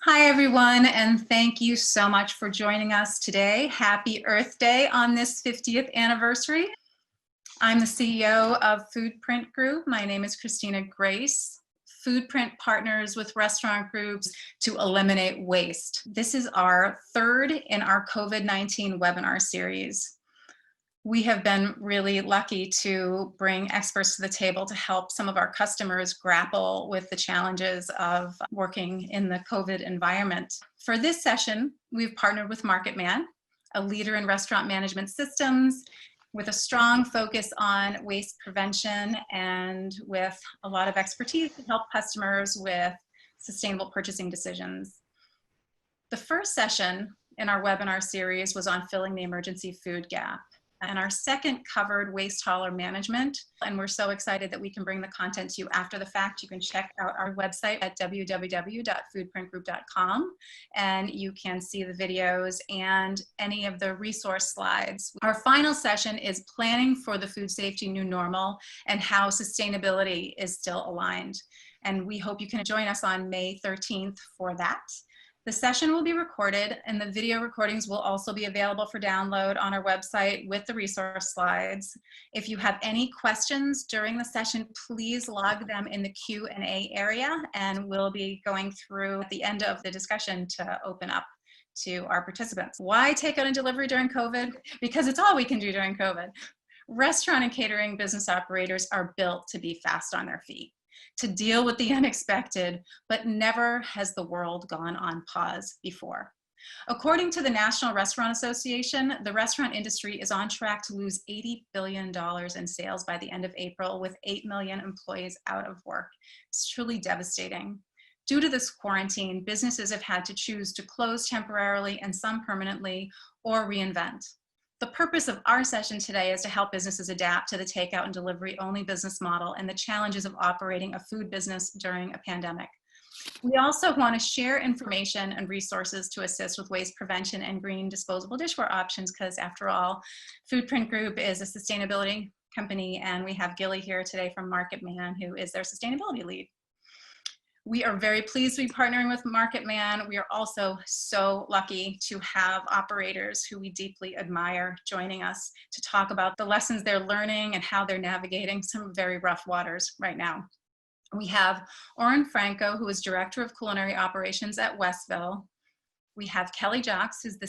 Hi, everyone, and thank you so much for joining us today. Happy Earth Day on this 50th anniversary. I'm the CEO of Foodprint Group. My name is Christina Grace. Foodprint partners with restaurant groups to eliminate waste. This is our third in our COVID-19 webinar series. We have been really lucky to bring experts to the table to help some of our customers grapple with the challenges of working in the COVID environment. For this session, we've partnered with MarketMan, a leader in restaurant management systems, with a strong focus on waste prevention and with a lot of expertise to help customers with sustainable purchasing decisions. The first session in our webinar series was on filling the emergency food gap. And our second covered waste hauler management. And we're so excited that we can bring the content to you after the fact. You can check out our website at www.foodprintgroup.com and you can see the videos and any of the resource slides. Our final session is planning for the food safety new normal and how sustainability is still aligned. And we hope you can join us on May 13th for that. The session will be recorded and the video recordings will also be available for download on our website with the resource slides. If you have any questions during the session, please log them in the Q&A area and we'll be going through at the end of the discussion to open up to our participants. Why take out a delivery during COVID? Because it's all we can do during COVID. Restaurant and catering business operators are built to be fast on their feet, to deal with the unexpected, but never has the world gone on pause before. According to the National Restaurant Association, the restaurant industry is on track to lose $80 billion in sales by the end of April, with 8 million employees out of work. It's truly devastating. Due to this quarantine, businesses have had to choose to close temporarily and some permanently, or reinvent. The purpose of our session today is to help businesses adapt to the takeout and delivery only business model and the challenges of operating a food business during a pandemic. We also want to share information and resources to assist with waste prevention and green disposable dishware options, because after all, Foodprint Group is a sustainability company, and we have Gilly here today from MarketMan, who is their sustainability lead. We are very pleased to be partnering with MarketMan. We are also so lucky to have operators who we deeply admire joining us to talk about the lessons they're learning and how they're navigating some very rough waters right now. We have Oren Franco, who is Director of Culinary Operations at Westville. We have Kelly Jocks, who's the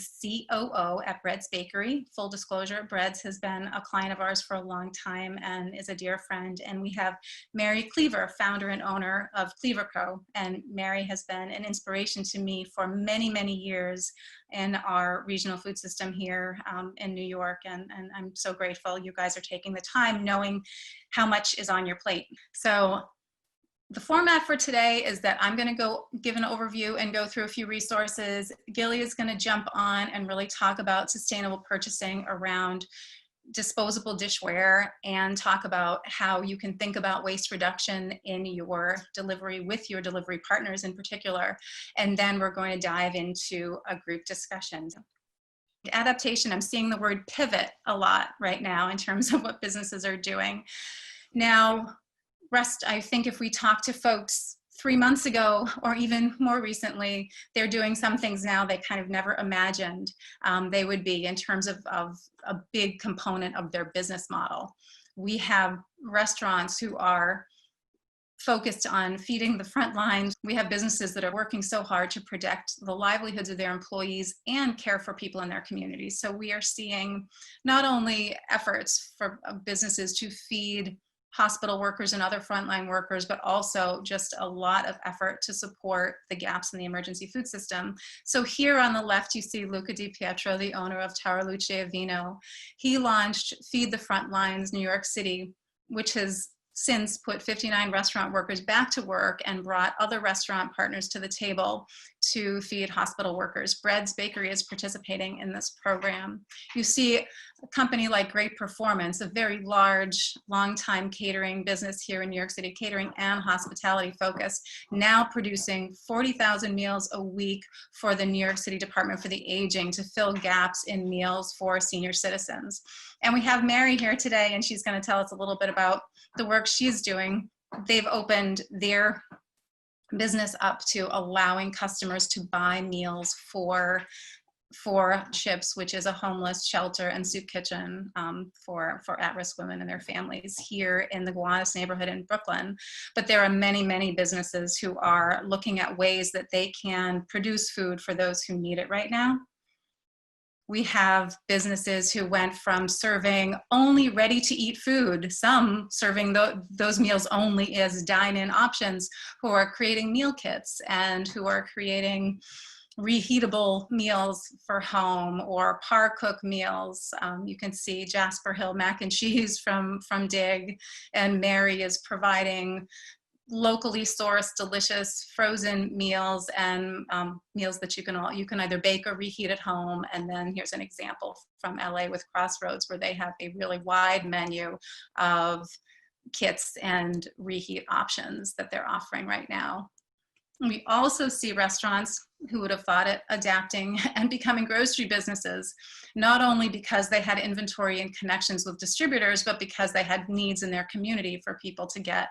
COO at Bread's Bakery. Full disclosure, Bread's has been a client of ours for a long time and is a dear friend. And we have Mary Cleaver, founder and owner of Cleaver Co. And Mary has been an inspiration to me for many, many years in our regional food system here in New York. And I'm so grateful you guys are taking the time knowing how much is on your plate. So the format for today is that I'm going to go give an overview and go through a few resources. Gilly is going to jump on and really talk about sustainable purchasing around disposable dishware and talk about how you can think about waste reduction in your delivery with your delivery partners in particular. And then we're going to dive into a group discussion. Adaptation, I'm seeing the word pivot a lot right now in terms of what businesses are doing. Now, I think if we talk to folks 3 months ago or even more recently, they're doing some things now they kind of never imagined they would be in terms of a big component of their business model. We have restaurants who are focused on feeding the front lines. We have businesses that are working so hard to protect the livelihoods of their employees and care for people in their communities. So we are seeing not only efforts for businesses to feed hospital workers and other frontline workers, but also just a lot of effort to support the gaps in the emergency food system. So here on the left, you see Luca Di Pietro, the owner of Tara Luce Vino. He launched Feed the Frontlines New York City, which has since put 59 restaurant workers back to work and brought other restaurant partners to the table to feed hospital workers. Bread's Bakery is participating in this program. You see a company like Great Performance, a very large, long-time catering business here in New York City, catering and hospitality focus, now producing 40,000 meals a week for the New York City Department for the Aging to fill gaps in meals for senior citizens. And we have Mary here today, and she's going to tell us a little bit about the work she's doing. They've opened their business up to allowing customers to buy meals for SHIPS, which is a homeless shelter and soup kitchen for at-risk women and their families here in the Gowanus neighborhood in Brooklyn. But there are many, many businesses who are looking at ways that they can produce food for those who need it right now. We have businesses who went from serving only ready-to-eat food, some serving those meals only as dine-in options, who are creating meal kits and who are creating reheatable meals for home or par cook meals. You can see Jasper Hill mac and cheese from DIG, and Mary is providing locally sourced, delicious frozen meals and meals that you can either bake or reheat at home. And then here's an example from LA with Crossroads, where they have a really wide menu of kits and reheat options that they're offering right now. We also see restaurants, who would have thought it, adapting and becoming grocery businesses, not only because they had inventory and connections with distributors, but because they had needs in their community for people to get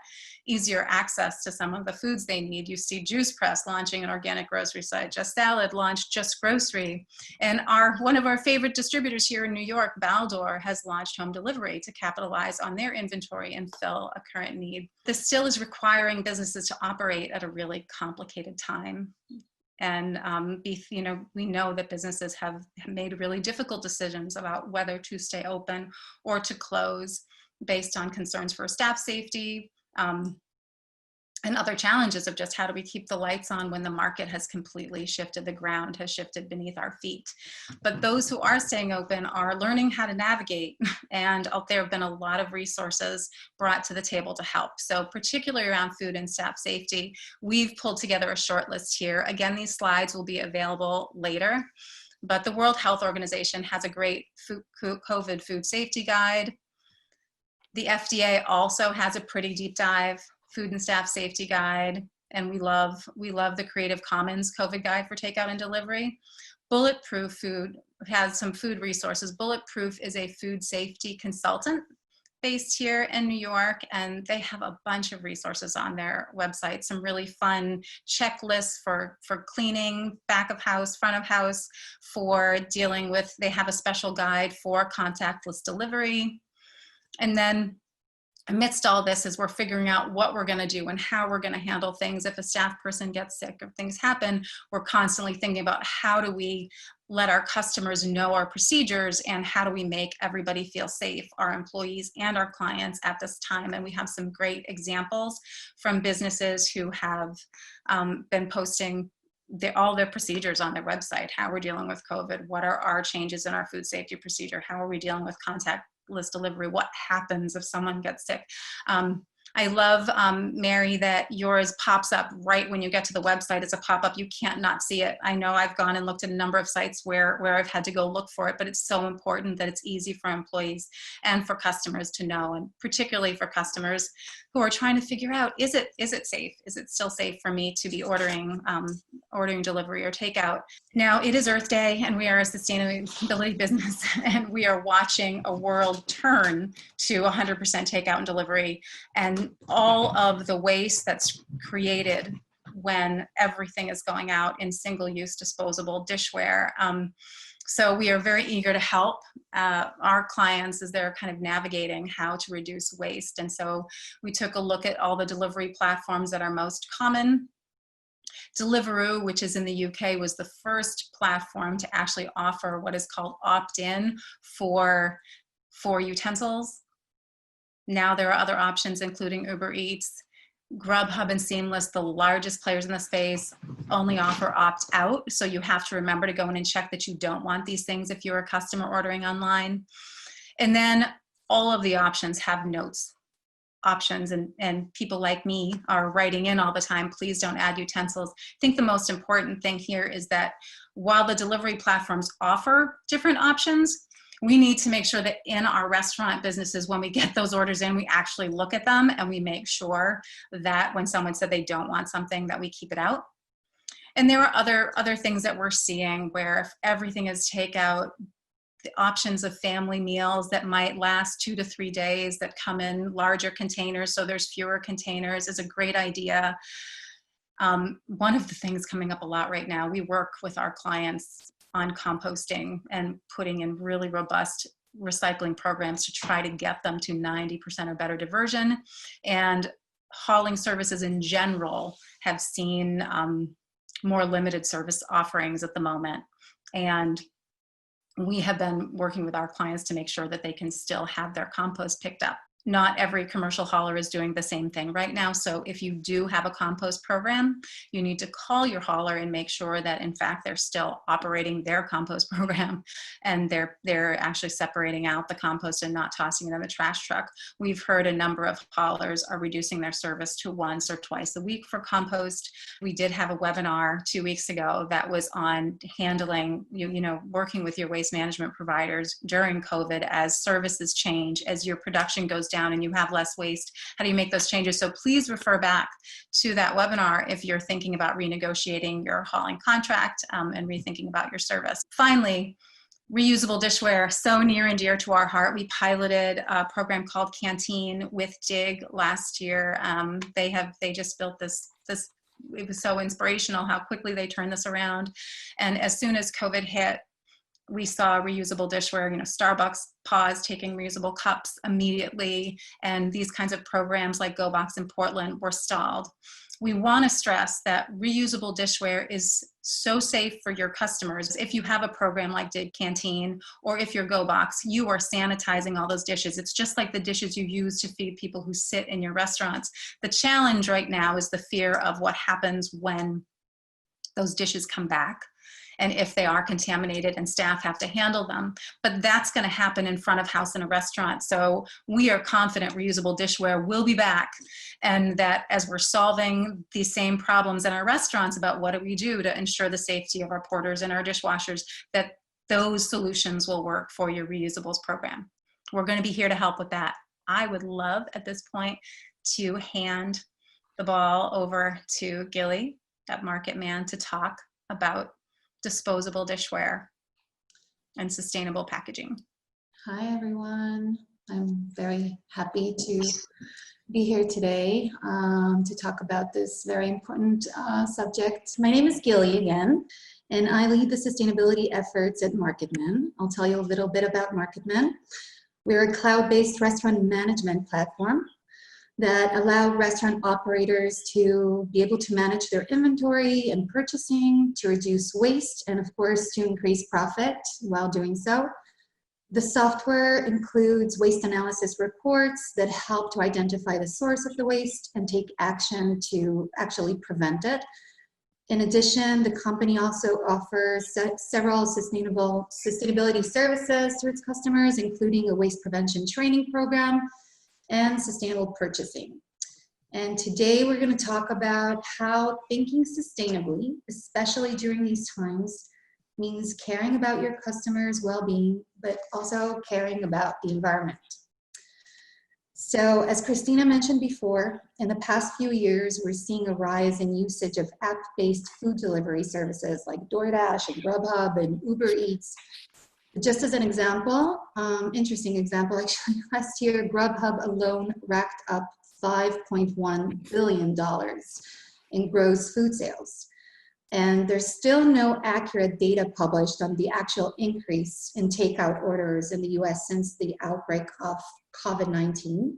easier access to some of the foods they need. You see Juice Press launching an organic grocery site. Just Salad launched Just Grocery. And one of our favorite distributors here in New York, Baldor, has launched home delivery to capitalize on their inventory and fill a current need. This still is requiring businesses to operate at a really complicated time. And we know that businesses have made really difficult decisions about whether to stay open or to close based on concerns for staff safety and other challenges of just how do we keep the lights on when the market has completely shifted, the ground has shifted beneath our feet. But those who are staying open are learning how to navigate, and there have been a lot of resources brought to the table to help. So particularly around food and staff safety, we've pulled together a short list here. Again, these slides will be available later, but the World Health Organization has a great COVID food safety guide. The FDA also has a pretty deep dive food and staff safety guide, and we love the Creative Commons COVID guide for takeout and delivery. Bulletproof Food has some food resources. Bulletproof is a food safety consultant based here in New York, and they have a bunch of resources on their website, some really fun checklists for cleaning, back of house, front of house, for dealing with, they have a special guide for contactless delivery. And then amidst all this, as we're figuring out what we're going to do and how we're going to handle things, if a staff person gets sick, if things happen, we're constantly thinking about how do we let our customers know our procedures and how do we make everybody feel safe, our employees and our clients at this time. And we have some great examples from businesses who have been posting all their procedures on their website, how we're dealing with COVID, what are our changes in our food safety procedure, how are we dealing with contactless delivery, what happens if someone gets sick. I love, Mary, that yours pops up right when you get to the website. It's a pop-up. You can't not see it. I know I've gone and looked at a number of sites where I've had to go look for it, but it's so important that it's easy for employees and for customers to know, and particularly for customers who are trying to figure out, is it safe? Is it still safe for me to be ordering delivery or takeout? Now, it is Earth Day, and we are a sustainability business, and we are watching a world turn to 100% takeout and delivery, and all of the waste that's created when everything is going out in single-use disposable dishware. So we are very eager to help our clients as they're kind of navigating how to reduce waste. And so we took a look at all the delivery platforms that are most common. Deliveroo, which is in the UK, was the first platform to actually offer what is called opt-in for utensils. Now there are other options, including Uber Eats. Grubhub and Seamless, the largest players in the space, only offer opt-out. So you have to remember to go in and check that you don't want these things if you're a customer ordering online. And then all of the options have notes options, and people like me are writing in all the time, please don't add utensils. I think the most important thing here is that while the delivery platforms offer different options, we need to make sure that in our restaurant businesses, when we get those orders in, we actually look at them and we make sure that when someone said they don't want something, that we keep it out. And there are other things that we're seeing where if everything is takeout, the options of family meals that might last 2 to 3 days that come in larger containers, so there's fewer containers, is a great idea. One of the things coming up a lot right now, we work with our clients on composting and putting in really robust recycling programs to try to get them to 90% or better diversion. And hauling services in general have seen more limited service offerings at the moment. And we have been working with our clients to make sure that they can still have their compost picked up. Not every commercial hauler is doing the same thing right now. So if you do have a compost program, you need to call your hauler and make sure that in fact they're still operating their compost program and they're actually separating out the compost and not tossing it in the trash truck. We've heard a number of haulers are reducing their service to once or twice a week for compost. We did have a webinar 2 weeks ago that was on handling, working with your waste management providers during COVID as services change, as your production goes down and you have less waste. How do you make those changes? So please refer back to that webinar if you're thinking about renegotiating your hauling contract and rethinking about your service. Finally, reusable dishware, so near and dear to our heart. We piloted a program called Canteen with DIG last year. They just built this. It was so inspirational how quickly they turned this around. And as soon as COVID hit, we saw reusable dishware, Starbucks paused taking reusable cups immediately, and these kinds of programs like GoBox in Portland were stalled. We want to stress that reusable dishware is so safe for your customers. If you have a program like Dig Canteen, or if you're GoBox, you are sanitizing all those dishes. It's just like the dishes you use to feed people who sit in your restaurants. The challenge right now is the fear of what happens when those dishes come back, and if they are contaminated and staff have to handle them. But that's going to happen in front of house in a restaurant. So we are confident reusable dishware will be back, and that as we're solving these same problems in our restaurants about what do we do to ensure the safety of our porters and our dishwashers, that those solutions will work for your reusables program. We're going to be here to help with that. I would love at this point to hand the ball over to Gilly at MarketMan to talk about disposable dishware and sustainable packaging. Hi, everyone. I'm very happy to be here today to talk about this very important subject. My name is Gilly again, and I lead the sustainability efforts at MarketMan. I'll tell you a little bit about MarketMan. We're a cloud-based restaurant management platform that allow restaurant operators to be able to manage their inventory and purchasing, to reduce waste, and of course to increase profit while doing so. The software includes waste analysis reports that help to identify the source of the waste and take action to actually prevent it. In addition, the company also offers several sustainability services to its customers, including a waste prevention training program and sustainable purchasing. And today we're going to talk about how thinking sustainably, especially during these times, means caring about your customers' well-being, but also caring about the environment. So as Christina mentioned before, in the past few years, we're seeing a rise in usage of app-based food delivery services like DoorDash and Grubhub and Uber Eats. Just as an example, interesting example, actually, last year, Grubhub alone racked up $5.1 billion in gross food sales. And there's still no accurate data published on the actual increase in takeout orders in the US since the outbreak of COVID-19.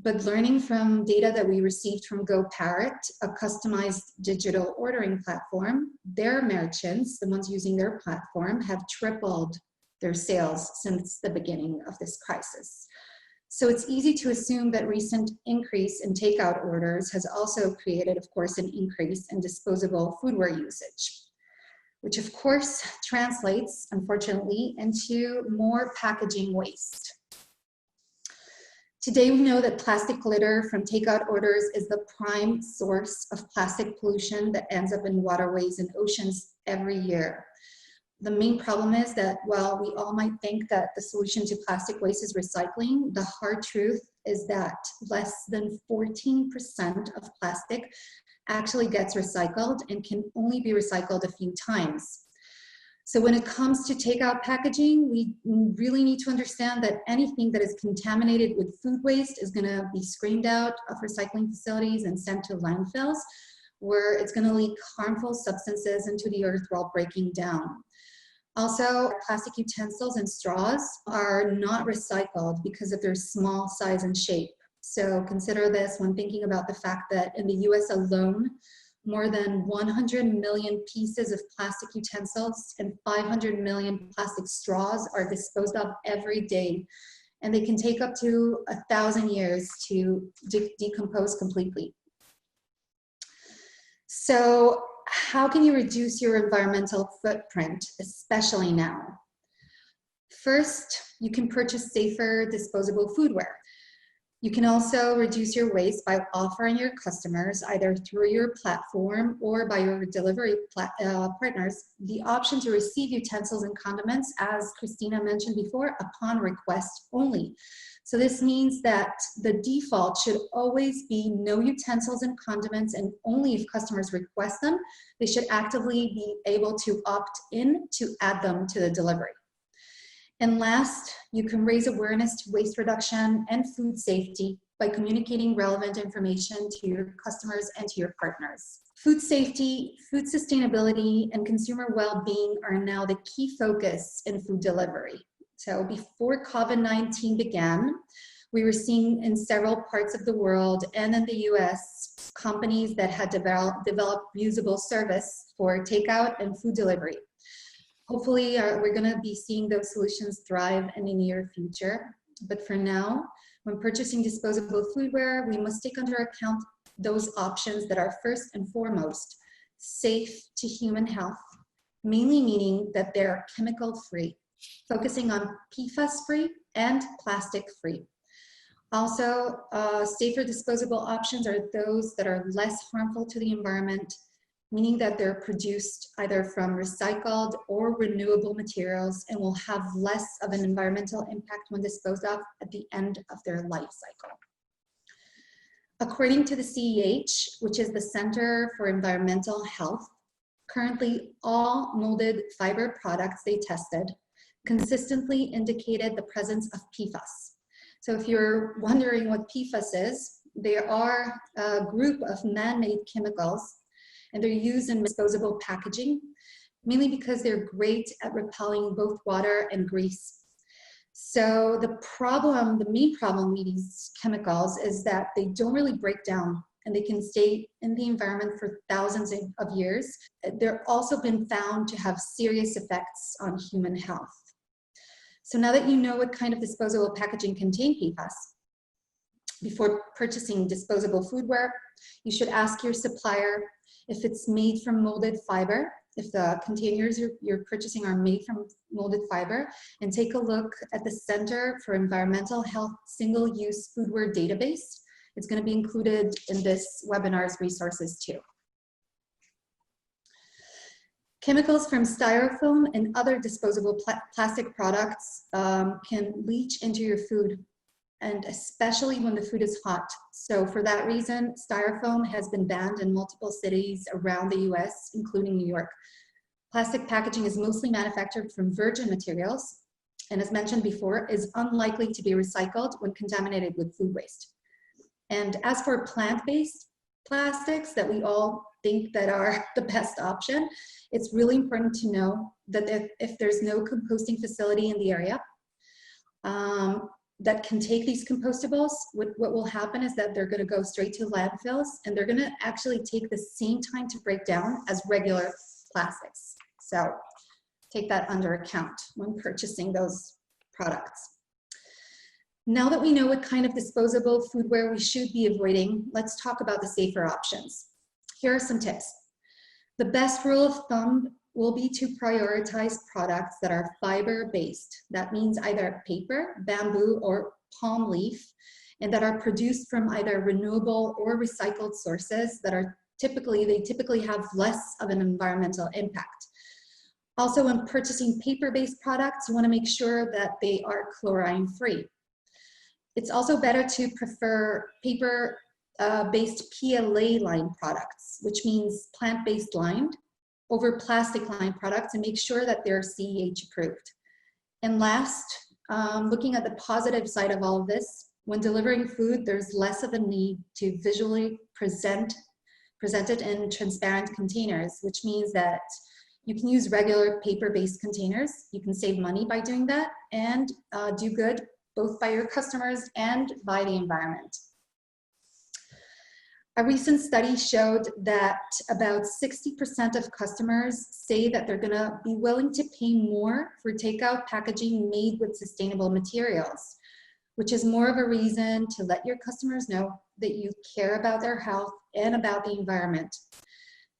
But learning from data that we received from GoParrot, a customized digital ordering platform, their merchants, the ones using their platform, have tripled their sales since the beginning of this crisis. So it's easy to assume that recent increase in takeout orders has also created, of course, an increase in disposable foodware usage, which of course translates, unfortunately, into more packaging waste. Today we know that plastic litter from takeout orders is the prime source of plastic pollution that ends up in waterways and oceans every year. The main problem is that while we all might think that the solution to plastic waste is recycling, the hard truth is that less than 14% of plastic actually gets recycled and can only be recycled a few times. So when it comes to takeout packaging, we really need to understand that anything that is contaminated with food waste is going to be screened out of recycling facilities and sent to landfills, where it's going to leak harmful substances into the earth while breaking down. Also, plastic utensils and straws are not recycled because of their small size and shape. So consider this when thinking about the fact that in the US alone, more than 100 million pieces of plastic utensils and 500 million plastic straws are disposed of every day. And they can take up to 1,000 years to decompose completely. So how can you reduce your environmental footprint, especially now? First, you can purchase safer disposable foodware. You can also reduce your waste by offering your customers, either through your platform or by your delivery partners, the option to receive utensils and condiments, as Christina mentioned before, upon request only. So this means that the default should always be no utensils and condiments, and only if customers request them, they should actively be able to opt in to add them to the delivery. And last, you can raise awareness to waste reduction and food safety by communicating relevant information to your customers and to your partners. Food safety, food sustainability, and consumer well-being are now the key focus in food delivery. So before COVID-19 began, we were seeing in several parts of the world and in the US, companies that had developed reusable service for takeout and food delivery. Hopefully, we're going to be seeing those solutions thrive in the near future. But for now, when purchasing disposable foodware, we must take under account those options that are first and foremost safe to human health, mainly meaning that they're chemical-free, focusing on PFAS-free and plastic-free. Also, safer disposable options are those that are less harmful to the environment, meaning that they're produced either from recycled or renewable materials and will have less of an environmental impact when disposed of at the end of their life cycle. According to the CEH, which is the Center for Environmental Health, currently all molded fiber products they tested consistently indicated the presence of PFAS. So if you're wondering what PFAS is, they are a group of man-made chemicals, and they're used in disposable packaging, mainly because they're great at repelling both water and grease. So the main problem with these chemicals is that they don't really break down and they can stay in the environment for thousands of years. They're also been found to have serious effects on human health. So now that you know what kind of disposable packaging contain PFAS, before purchasing disposable foodware, you should ask your supplier if it's made from molded fiber, if the containers you're purchasing are made from molded fiber, and take a look at the Center for Environmental Health Single-Use Foodware database. It's going to be included in this webinar's resources too. Chemicals from styrofoam and other disposable plastic products can leach into your food, and especially when the food is hot. So for that reason, styrofoam has been banned in multiple cities around the US, including New York. Plastic packaging is mostly manufactured from virgin materials, and as mentioned before, is unlikely to be recycled when contaminated with food waste. And as for plant-based plastics that we all think that are the best option, it's really important to know that if there's no composting facility in the area, that can take these compostables, what will happen is that they're going to go straight to landfills, and they're going to actually take the same time to break down as regular plastics. So take that under account when purchasing those products. Now that we know what kind of disposable foodware we should be avoiding, let's talk about the safer options. Here are some tips. The best rule of thumb will be to prioritize products that are fiber-based. That means either paper, bamboo, or palm leaf, and that are produced from either renewable or recycled sources that are typically have less of an environmental impact. Also, when purchasing paper-based products, you want to make sure that they are chlorine-free. It's also better to prefer paper-based PLA-lined products, which means plant-based lined, over plastic lined products, and make sure that they're CEH approved. And last, looking at the positive side of all of this, when delivering food, there's less of a need to visually present presented in transparent containers, which means that you can use regular paper-based containers. You can save money by doing that and do good both by your customers and by the environment. A recent study showed that about 60% of customers say that they're gonna be willing to pay more for takeout packaging made with sustainable materials, which is more of a reason to let your customers know that you care about their health and about the environment.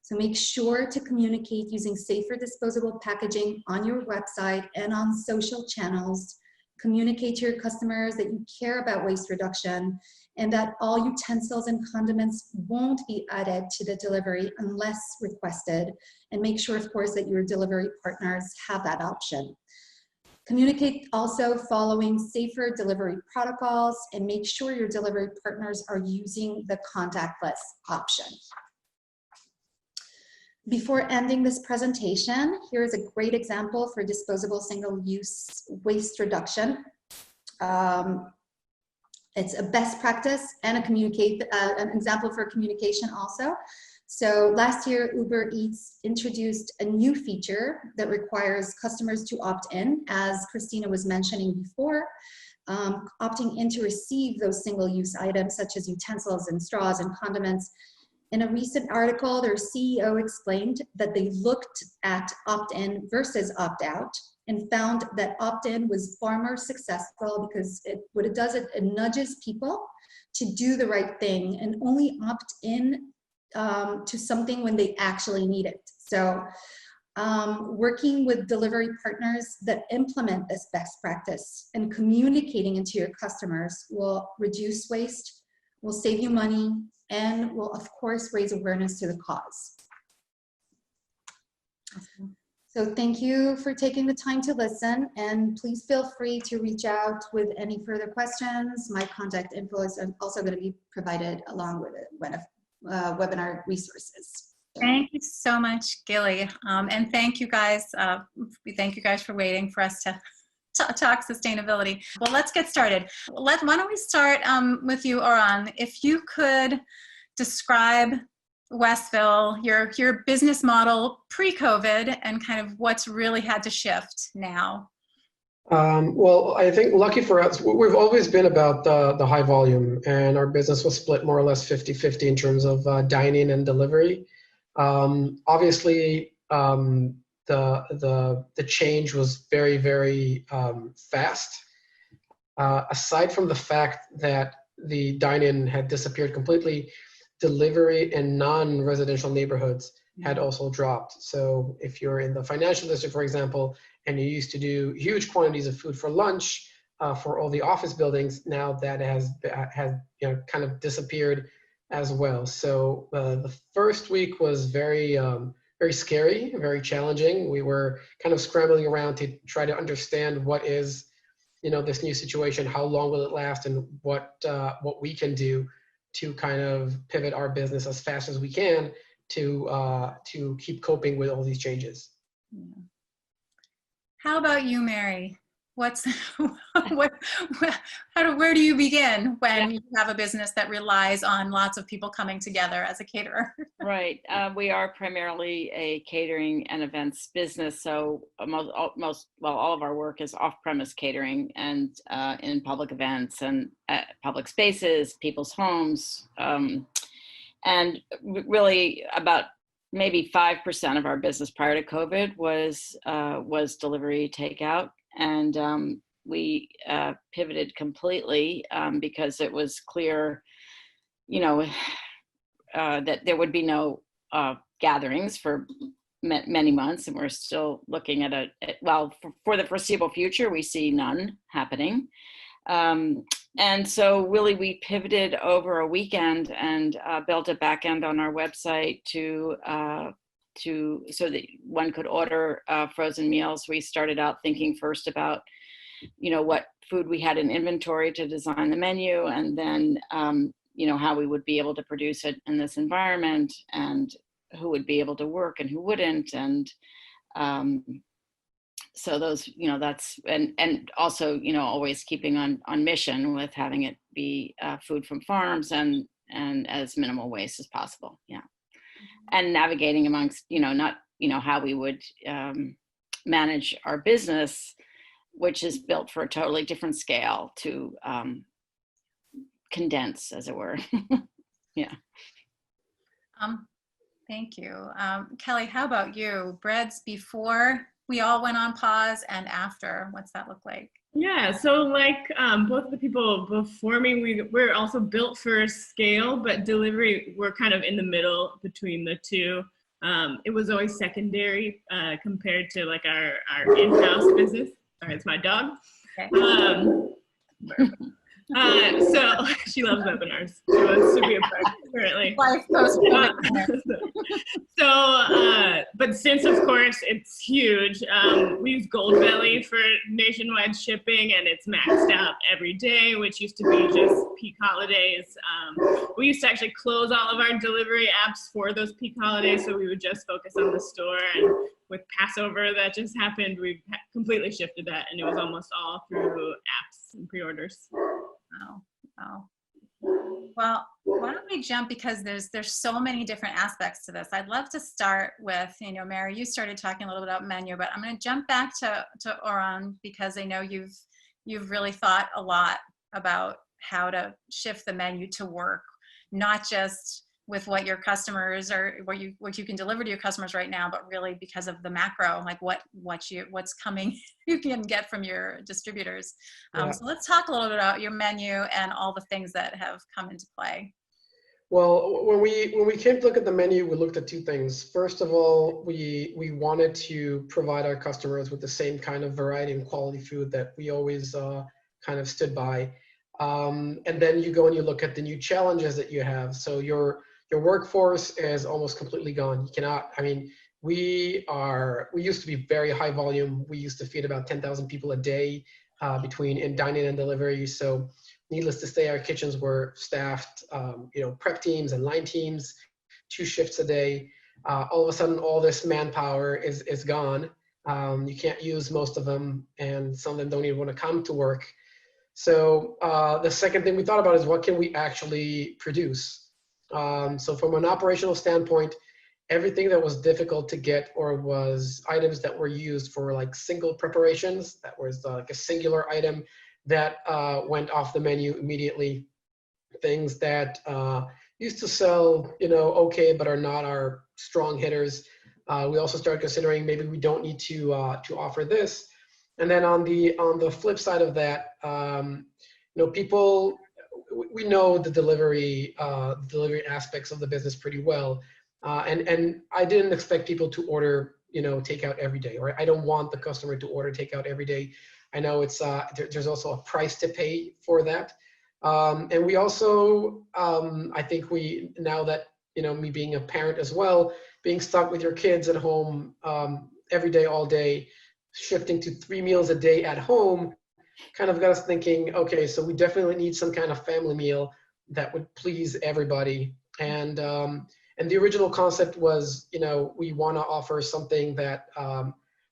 So make sure to communicate using safer disposable packaging on your website and on social channels. Communicate to your customers that you care about waste reduction and that all utensils and condiments won't be added to the delivery unless requested. And make sure, of course, that your delivery partners have that option. Communicate also following safer delivery protocols and make sure your delivery partners are using the contactless option. Before ending this presentation, here is a great example for disposable single-use waste reduction. It's a best practice and an example for communication also. So last year, Uber Eats introduced a new feature that requires customers to opt in, as Christina was mentioning before, opting in to receive those single-use items such as utensils and straws and condiments. In a recent article, their CEO explained that they looked at opt-in versus opt-out and found that opt-in was far more successful because what it does, it nudges people to do the right thing and only opt in to something when they actually need it. So working with delivery partners that implement this best practice and communicating it to your customers will reduce waste, will save you money, and will, of course, raise awareness to the cause. So thank you for taking the time to listen, and please feel free to reach out with any further questions. My contact info is also going to be provided along with it, webinar resources. Thank you so much, Gilly, and thank you guys. Thank you guys for waiting for us to talk sustainability. Well, let's get started. Why don't we start with you, Oran? If you could describe Westville, your business model pre-COVID, and kind of what's really had to shift now. Well, I think lucky for us, we've always been about the high volume, and our business was split more or less 50-50 in terms of dine-in and delivery. Obviously, the change was very, very fast. Aside from the fact that the dine-in had disappeared completely, delivery in non-residential neighborhoods had also dropped. So if you're in the financial district, for example, and you used to do huge quantities of food for lunch for all the office buildings, now that has kind of disappeared as well. So the first week was very scary, very challenging. We were kind of scrambling around to try to understand what is, this new situation, how long will it last, and what we can do to kind of pivot our business as fast as we can to keep coping with all these changes. Yeah. How about you, Mary? Where do you begin when you have a business that relies on lots of people coming together as a caterer? Right. We are primarily a catering and events business. So all of our work is off-premise catering and in public events and public spaces, people's homes. And really about maybe 5% of our business prior to COVID was delivery takeout. And we pivoted completely because it was clear, that there would be no gatherings for many months, and we're still looking at for the foreseeable future, we see none happening. And so really we pivoted over a weekend and built a back end on our website so that one could order frozen meals. We started out thinking first about, what food we had in inventory to design the menu, and then, how we would be able to produce it in this environment, and who would be able to work and who wouldn't. And so those, that's, and also, always keeping on mission with having it be food from farms and as minimal waste as possible. Yeah. and navigating amongst, not, how we would manage our business, which is built for a totally different scale to condense, as it were. Yeah. Thank you. Kelly, how about you? Breads before we all went on pause and after, what's that look like? Yeah, so like both of the people before me, we're also built for scale, but delivery, we're kind of in the middle between the two. It was always secondary compared to like our in-house business. Sorry, it's my dog. Okay. So she loves webinars. She wants to be a part currently. Life goes but since, of course, it's huge, we use Goldbelly for nationwide shipping, and it's maxed out every day, which used to be just peak holidays. We used to actually close all of our delivery apps for those peak holidays, so we would just focus on the store. And with Passover that just happened, we've completely shifted that, and it was almost all through apps and pre-orders. Wow. Wow. Well, why don't we jump, because there's so many different aspects to this. I'd love to start with, Mary, you started talking a little bit about menu, but I'm going to jump back to Oran, because I know you've really thought a lot about how to shift the menu to work, not just with what your customers or what you can deliver to your customers right now, but really because of the macro, like what's coming, you can get from your distributors. Yeah. So let's talk a little bit about your menu and all the things that have come into play. Well, when we came to look at the menu, we looked at two things. First of all, we wanted to provide our customers with the same kind of variety and quality food that we always kind of stood by. And then you go and you look at the new challenges that you have. So your workforce is almost completely gone. You cannot, we used to be very high volume. We used to feed about 10,000 people a day between in dine-in and delivery. So needless to say, our kitchens were staffed, prep teams and line teams, 2 shifts a day. All of a sudden, all this manpower is gone. You can't use most of them, and some of them don't even want to come to work. So the second thing we thought about is, what can we actually produce? So from an operational standpoint, everything that was difficult to get or was items that were used for like single preparations, that was like a singular item, that went off the menu immediately. Things that used to sell, okay, but are not our strong hitters. We also started considering maybe we don't need to offer this. And then on the flip side of that, people, we know the delivery aspects of the business pretty well, and I didn't expect people to order takeout every day, or I don't want the customer to order takeout every day. I know it's there's also a price to pay for that, and we also I think now that me being a parent as well, being stuck with your kids at home every day all day, shifting to 3 meals a day at home kind of got us thinking, okay, so we definitely need some kind of family meal that would please everybody. And the original concept was, we want to offer something that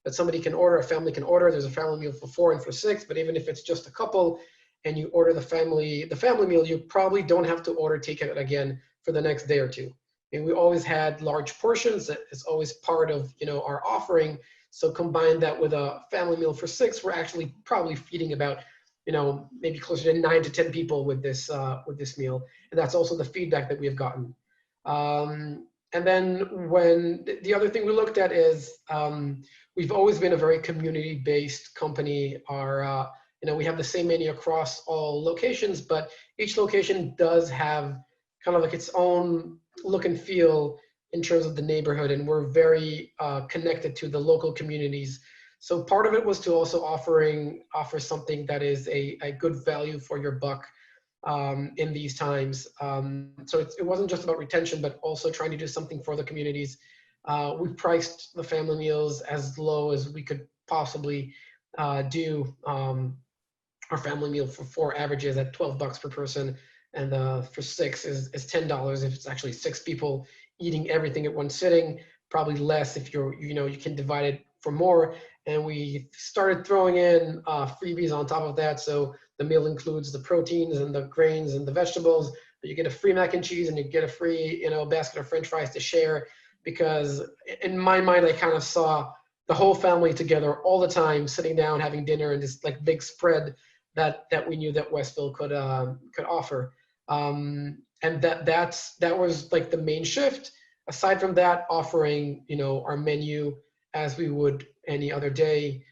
somebody can order, a family can order. There's a family meal for 4 and for 6, but even if it's just a couple and you order the family meal, you probably don't have to order takeout again for the next day or two. And we always had large portions. It's always part of, our offering. So combine that with a family meal for 6, we're actually probably feeding about, maybe closer to 9 to 10 people with this meal. And that's also the feedback that we have gotten. And then when the other thing we looked at is, we've always been a very community-based company. We have the same menu across all locations, but each location does have kind of like its own look and feel in terms of the neighborhood, and we're very connected to the local communities. So part of it was to also offer something that is a good value for your buck in these times. So it wasn't just about retention, but also trying to do something for the communities. We priced the family meals as low as we could possibly do. Our family meal for 4 averages at $12 per person, and for 6 is $10 if it's actually 6 people eating everything at one sitting. Probably less if you can divide it for more. And we started throwing in freebies on top of that. So the meal includes the proteins and the grains and the vegetables, but you get a free mac and cheese and you get a free basket of French fries to share. because in my mind, I kind of saw the whole family together all the time, sitting down, having dinner, and this like big spread that we knew that Westville could offer. And that was like the main shift. Aside from that, offering, you know, our menu as we would any other day.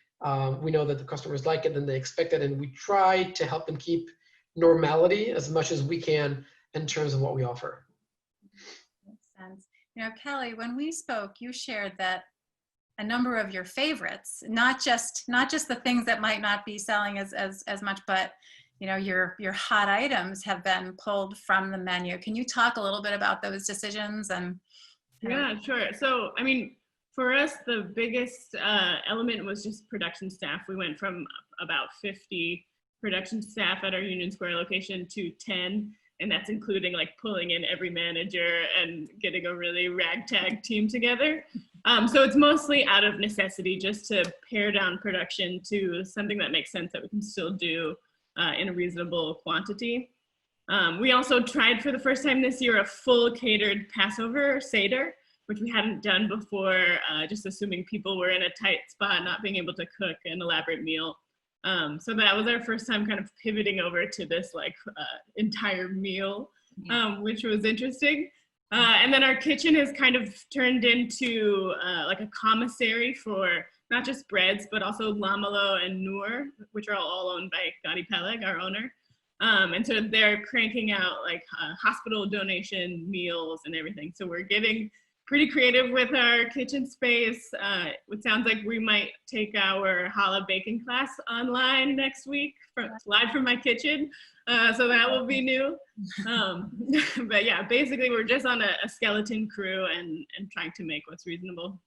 We know that the customers like it and they expect it, and we try to help them keep normality as much as we can in terms of what we offer. Makes sense. You know, Kelly, when we spoke, you shared that a number of your favorites, not just the things that might not be selling as much, but you know, your hot items have been pulled from the menu. Can you talk a little bit about those decisions? And yeah, sure. So, I mean, for us, the biggest element was just production staff. We went from about 50 production staff at our Union Square location to 10, and that's including like pulling in every manager and getting a really ragtag team together. So it's mostly out of necessity, just to pare down production to something that makes sense that we can still do in a reasonable quantity. We also tried for the first time this year a full catered Passover Seder, which we hadn't done before, just assuming people were in a tight spot, not being able to cook an elaborate meal. So that was our first time kind of pivoting over to this like entire meal, which was interesting. And then our kitchen has kind of turned into like a commissary for not just breads, but also Lamalo and Noor, which are all owned by Gadi Peleg, our owner. And so they're cranking out like hospital donation meals and everything. So we're getting pretty creative with our kitchen space. It sounds like we might take our challah baking class online next week, live from my kitchen. So that will be new. But yeah, basically we're just on a skeleton crew and trying to make what's reasonable.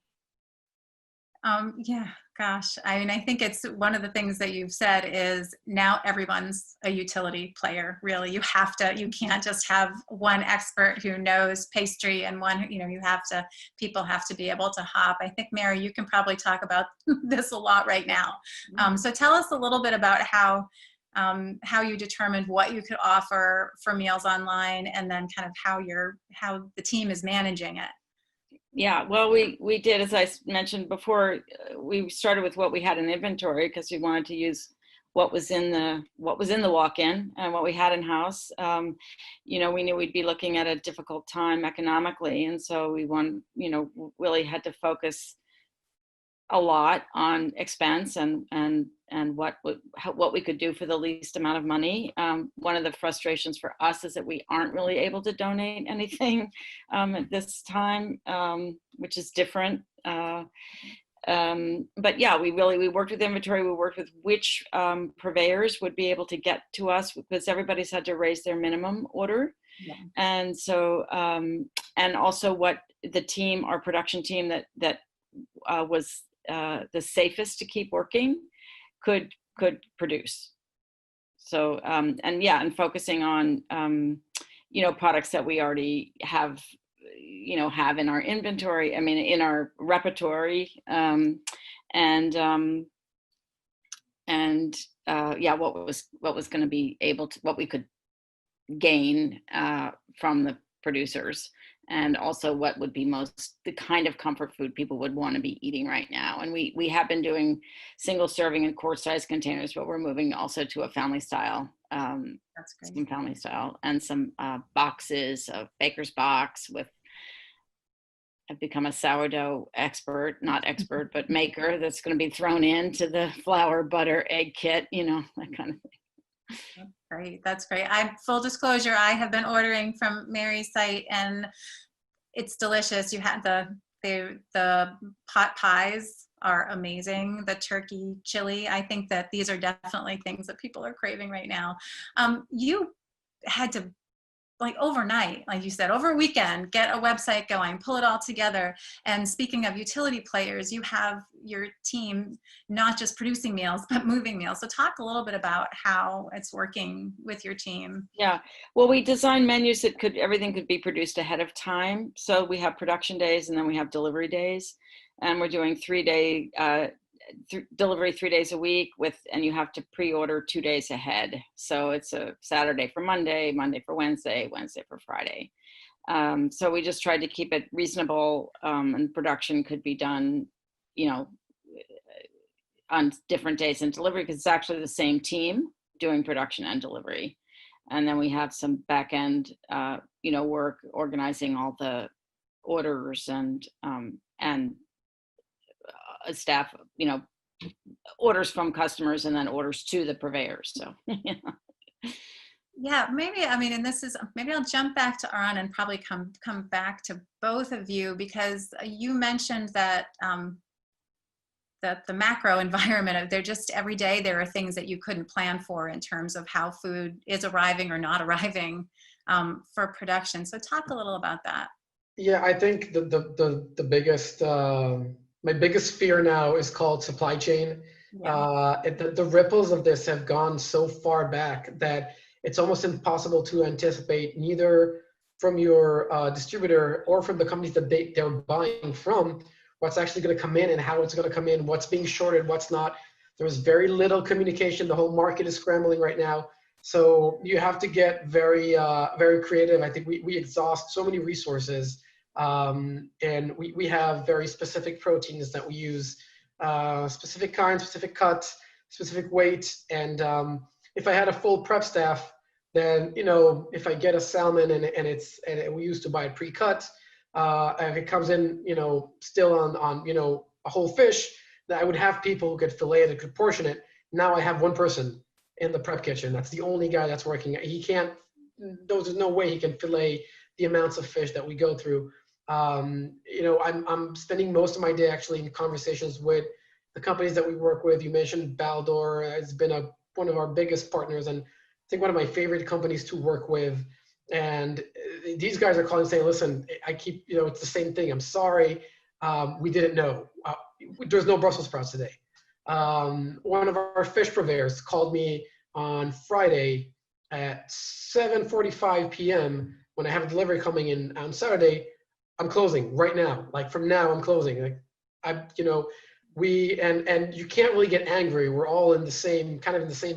Yeah, gosh. I mean, I think it's one of the things that you've said is now everyone's a utility player, really. You can't just have one expert who knows pastry and one, you know, people have to be able to hop. I think, Mary, you can probably talk about this a lot right now. So tell us a little bit about how you determined what you could offer for meals online, and then kind of how the team is managing it. Yeah, well, we did, as I mentioned before, we started with what we had in inventory because we wanted to use what was in the walk-in and what we had in house. You know, we knew we'd be looking at a difficult time economically, and so we really had to focus a lot on expense and what we could do for the least amount of money. One of the frustrations for us is that we aren't really able to donate anything at this time, which is different. But yeah, we worked with inventory. We worked with which purveyors would be able to get to us, because everybody's had to raise their minimum order. Yeah. And so, and also what our production team that was the safest to keep working could produce. So and focusing on products that we already have in our inventory, I mean in our repertory, what was going to be able to, what we could gain from the producers, and also what would be the kind of comfort food people would want to be eating right now. And we have been doing single serving and quart size containers, but we're moving also to a family style. That's great. Some family style and some boxes of Baker's Box with. I've become a sourdough expert, not expert, but maker that's going to be thrown into the flour, butter, egg kit, that kind of thing. That's great. Full disclosure, I have been ordering from Mary's site and it's delicious. You had the pot pies are amazing. The turkey chili. I think that these are definitely things that people are craving right now. You had to, like overnight, like you said, over a weekend, get a website going, pull it all together. And speaking of utility players, you have your team not just producing meals, but moving meals. So talk a little bit about how it's working with your team. Yeah, well, we designed menus that everything could be produced ahead of time. So we have production days and then we have delivery days. And we're doing 3-day delivery 3 days a week and you have to pre-order 2 days ahead. So it's a Saturday for Monday, Monday for Wednesday, Wednesday for Friday. So we just tried to keep it reasonable, and production could be done, you know, on different days and delivery, because it's actually the same team doing production and delivery. And then we have some back end, you know, work organizing all the orders and staff, you know, orders from customers and then orders to the purveyors. So, Yeah, maybe, I mean, and this is, maybe I'll jump back to Aron and probably come back to both of you, because you mentioned that that the macro environment, they're just every day there are things that you couldn't plan for in terms of how food is arriving or not arriving for production. So talk a little about that. Yeah, I think the biggest, my biggest fear now is called supply chain. Yeah. The ripples of this have gone so far back that it's almost impossible to anticipate, neither from your distributor or from the companies that they're buying from, what's actually going to come in and how it's going to come in, what's being shorted, what's not. There's very little communication. The whole market is scrambling right now. So you have to get very, very creative. I think we exhaust so many resources, and we have very specific proteins that we use, specific kinds, specific cuts, specific weights. And if I had a full prep staff, then, you know, if I get a salmon and we used to buy it pre-cut, if it comes in, you know, still on, you know, a whole fish, that I would have people who could fillet it, could portion it. Now I have one person in the prep kitchen. That's the only guy that's working. He can't, there's no way he can fillet the amounts of fish that we go through. You know, I'm spending most of my day actually in conversations with the companies that we work with. You mentioned Baldor. It's been one of our biggest partners, and I think one of my favorite companies to work with. And these guys are calling saying, listen, you know, it's the same thing. I'm sorry. We didn't know. There's no Brussels sprouts today. One of our fish purveyors called me on Friday at 7:45 p.m. when I have a delivery coming in on Saturday. I'm closing right now. Like from now, I'm closing. Like you know, and you can't really get angry. We're all in the same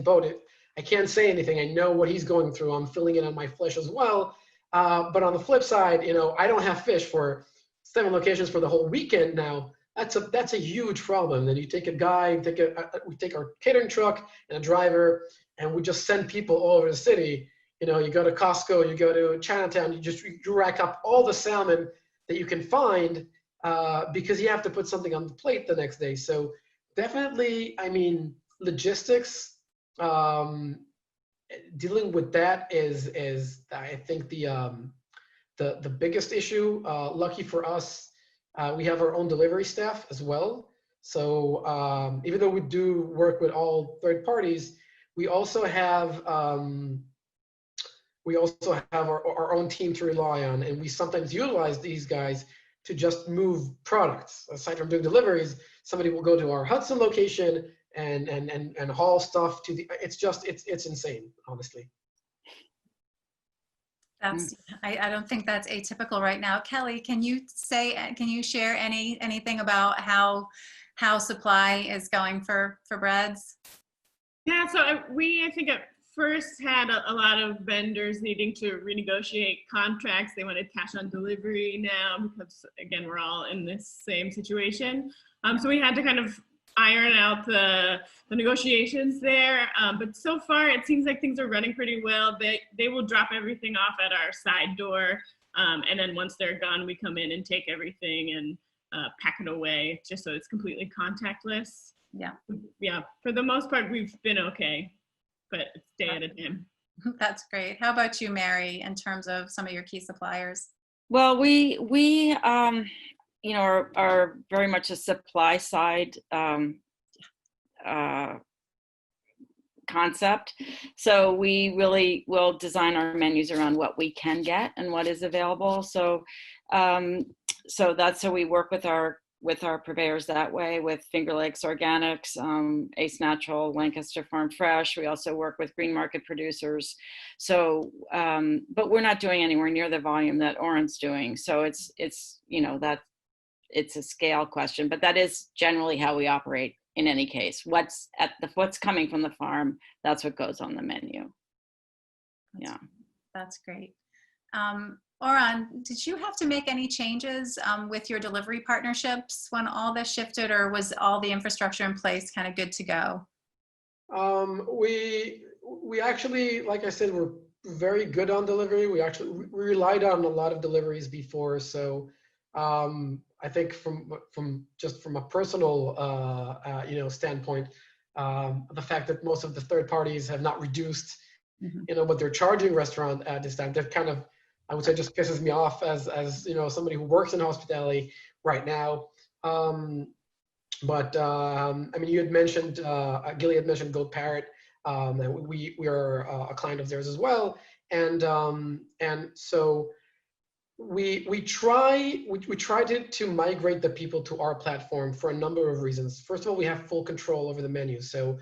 boat. I can't say anything. I know what he's going through. I'm feeling it on my flesh as well. But on the flip side, you know, I don't have fish for 7 locations for the whole weekend now. That's a huge problem. Then you take a guy, we take our catering truck and a driver, and we just send people all over the city. You know, you go to Costco, you go to Chinatown, you rack up all the salmon that you can find, because you have to put something on the plate the next day. So definitely, I mean, logistics, dealing with that is I think the biggest issue. Lucky for us, we have our own delivery staff as well. So even though we do work with all third parties, we also have our own team to rely on, and we sometimes utilize these guys to just move products. Aside from doing deliveries, somebody will go to our Hudson location and haul stuff to it's insane, honestly. I don't think that's atypical right now. Kelly, can you share anything about how supply is going for breads? Yeah, so I think at first had a lot of vendors needing to renegotiate contracts. They wanted cash on delivery now because, again, we're all in this same situation. So we had to kind of iron out the negotiations there. But so far, it seems like things are running pretty well. They will drop everything off at our side door. And then once they're gone, we come in and take everything and pack it away just so it's completely contactless. Yeah. Yeah, for the most part, we've been okay, but it's day at a time. That's great. How about you, Mary, in terms of some of your key suppliers? Well, we you know, are very much a supply side concept. So we really will design our menus around what we can get and what is available. So that's how we work with our purveyors that way, with Finger Lakes Organics, Ace Natural, Lancaster Farm Fresh. We also work with green market producers. So, but we're not doing anywhere near the volume that Aron's doing. So it's you know, that it's a scale question, but that is generally how we operate in any case. What's coming from the farm, that's what goes on the menu. Yeah. That's great. Oran, did you have to make any changes with your delivery partnerships when all this shifted, or was all the infrastructure in place kind of good to go? We actually, like I said, we're very good on delivery. We relied on a lot of deliveries before, so I think from a personal standpoint, the fact that most of the third parties have not reduced, what they're charging restaurant at this time, that kind of, I would say, just pisses me off as somebody who works in hospitality right now. But I mean, you had mentioned, Gilly had mentioned Goat Parrot, and we are a client of theirs as well, and so we tried to migrate the people to our platform for a number of reasons. First of all, we have full control over the menu, so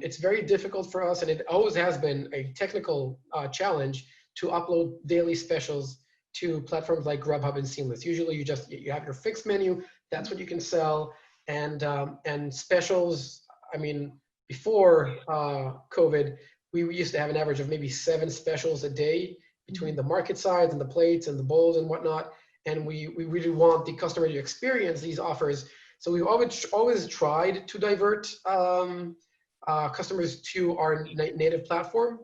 it's very difficult for us, and it always has been a technical challenge to upload daily specials to platforms like Grubhub and Seamless. Usually you have your fixed menu, that's what you can sell, and specials, I mean, before COVID, we used to have an average of maybe 7 specials a day between the market sides and the plates and the bowls and whatnot, and we really want the customer to experience these offers. So we've always tried to divert customers to our native platform.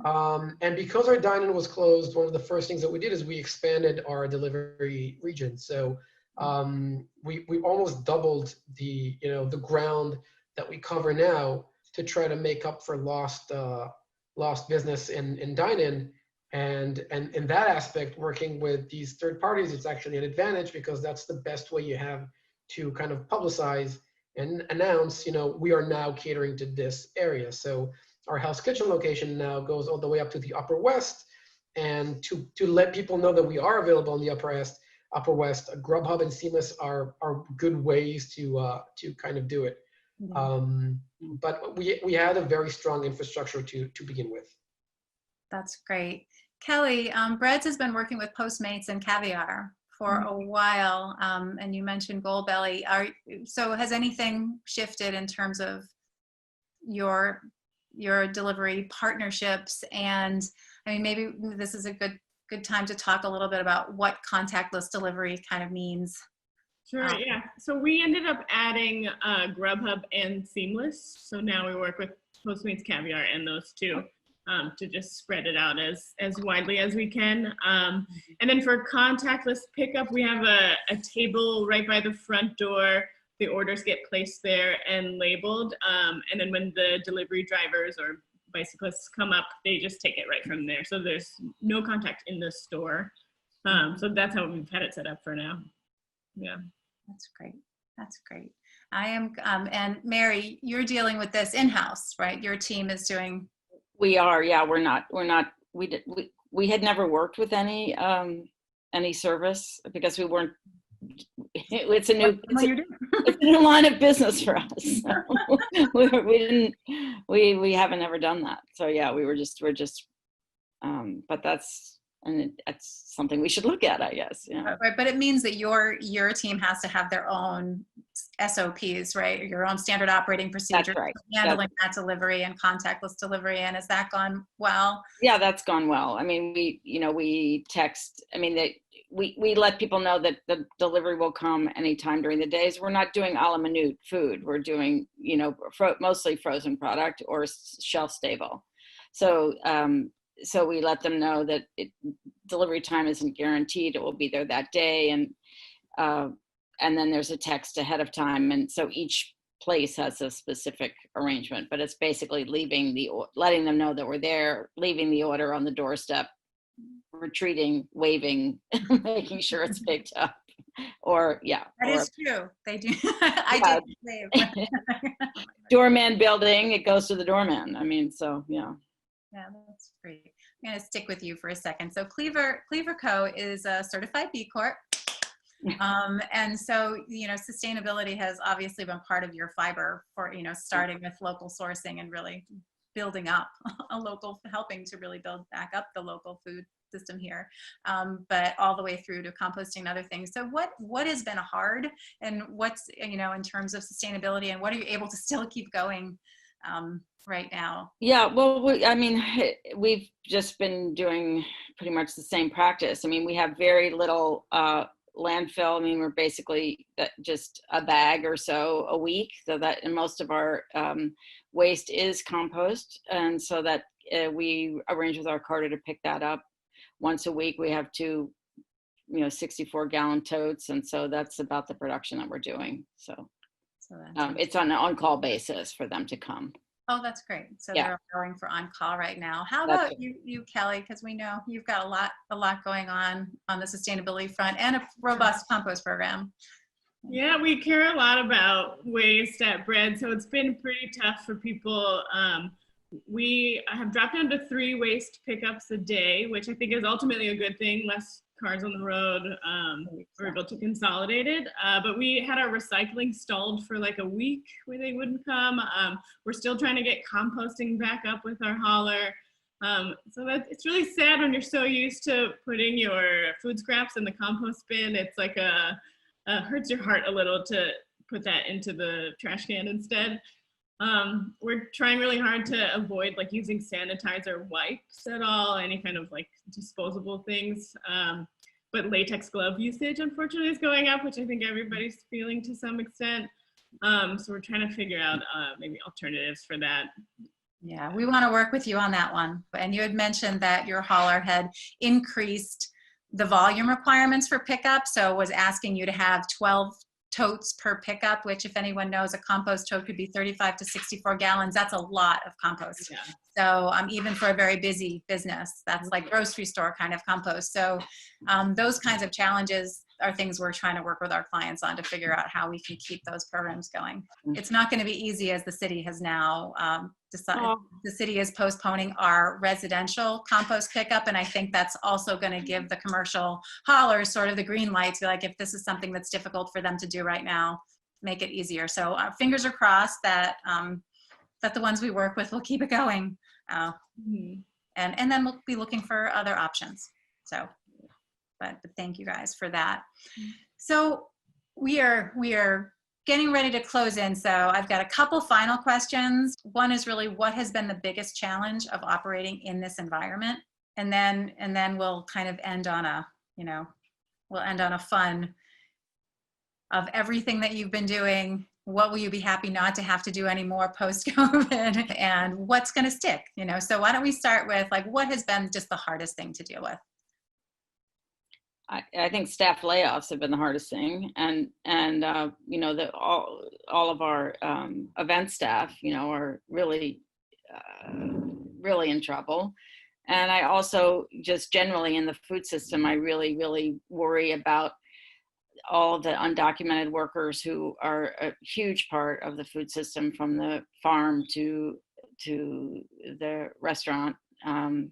And because our dine-in was closed, one of the first things that we did is we expanded our delivery region. So we almost doubled the ground that we cover now to try to make up for lost business in dine-in. And in that aspect, working with these third parties, it's actually an advantage, because that's the best way you have to kind of publicize and announce, we are now catering to this area. So our Hell's Kitchen location now goes all the way up to the Upper West, and to let people know that we are available in the Upper West, Grubhub and Seamless are good ways to kind of do it. But we had a very strong infrastructure to begin with. That's great. Kelly, Breads has been working with Postmates and Caviar for a while, and you mentioned Goldbelly. So has anything shifted in terms of your delivery partnerships? And I mean, maybe this is a good time to talk a little bit about what contactless delivery kind of means. Sure, yeah. So we ended up adding Grubhub and Seamless. So now we work with Postmates, Caviar, and those two to just spread it out as widely as we can. And then for contactless pickup, we have a table right by the front door. The orders get placed there and labeled. And then when the delivery drivers or bicyclists come up, they just take it right from there. So there's no contact in the store. So that's how we've had it set up for now. Yeah. That's great. That's great. I am, and Mary, you're dealing with this in-house, right? Your team is doing. We are, yeah. We had never worked with any service because we weren't. It's a new line of business for us. So we haven't ever done that. So yeah, we're just. But that's something we should look at, I guess. Yeah. Right, but it means that your team has to have their own SOPs, right? Your own standard operating procedure. That's right. Handling that delivery and contactless delivery. And has that gone well? Yeah, that's gone well. I mean, we text. I mean, we let people know that the delivery will come anytime during the days. We're not doing a la minute food. We're doing, mostly frozen product or shelf stable. So we let them know that delivery time isn't guaranteed. It will be there that day. And then there's a text ahead of time. And so each place has a specific arrangement, but it's basically letting them know that we're there, leaving the order on the doorstep, retreating, waving, making sure it's picked up. Or yeah. That is true. They do. I did wave. Doorman building, it goes to the doorman. I mean, so yeah. Yeah, that's great. I'm going to stick with you for a second. So Cleaver Co. is a certified B Corp. And so, sustainability has obviously been part of your fiber for, starting with local sourcing and really building up helping to really build back up the local food system here, but all the way through to composting and other things. So what has been hard, and what's, in terms of sustainability, and what are you able to still keep going right now? Yeah, well, we've just been doing pretty much the same practice. I mean, we have very little landfill. I mean, we're basically just a bag or so a week, so that, and most of our waste is compost, and so that we arrange with our carter to pick that up once a week. We have two 64-gallon totes, and so that's about the production that we're doing. So it's on an on-call basis for them to come. Oh, that's great. So Yeah. they're going for on-call right now. How about you, Kelly? Because we know you've got a lot going on the sustainability front and a robust compost program. Yeah, we care a lot about waste at Bread, so it's been pretty tough for people. We have dropped down to 3 waste pickups a day, which I think is ultimately a good thing. Less cars on the road. We're able to consolidate it. But we had our recycling stalled for like a week where they wouldn't come. We're still trying to get composting back up with our hauler. So it's really sad when you're so used to putting your food scraps in the compost bin. It's like hurts your heart a little to put that into the trash can instead. We're trying really hard to avoid like using sanitizer wipes at all, any kind of like disposable things. But latex glove usage, unfortunately, is going up, which I think everybody's feeling to some extent. So we're trying to figure out maybe alternatives for that. Yeah, we want to work with you on that one. And you had mentioned that your hauler had increased the volume requirements for pickup, so was asking you to have 12 totes per pickup, which if anyone knows, a compost tote could be 35 to 64 gallons. That's a lot of compost. Yeah. So even for a very busy business, that's like grocery store kind of compost. So those kinds of challenges are things we're trying to work with our clients on to figure out how we can keep those programs going. It's not going to be easy, as the city has now decided. The city is postponing our residential compost pickup, and I think that's also going to give the commercial haulers sort of the green light to be like, if this is something that's difficult for them to do right now, make it easier. So our fingers are crossed that that the ones we work with will keep it going, and then we'll be looking for other options. So. But thank you guys for that. So we are getting ready to close in. So I've got a couple final questions. One is really, what has been the biggest challenge of operating in this environment? And then we'll kind of end on a fun of everything that you've been doing. What will you be happy not to have to do anymore post-COVID, and what's going to stick? So why don't we start with like, what has been just the hardest thing to deal with? I think staff layoffs have been the hardest thing, and all of our event staff, are really in trouble. And I also just generally in the food system, I really, really worry about all of the undocumented workers who are a huge part of the food system, from the farm to the restaurant and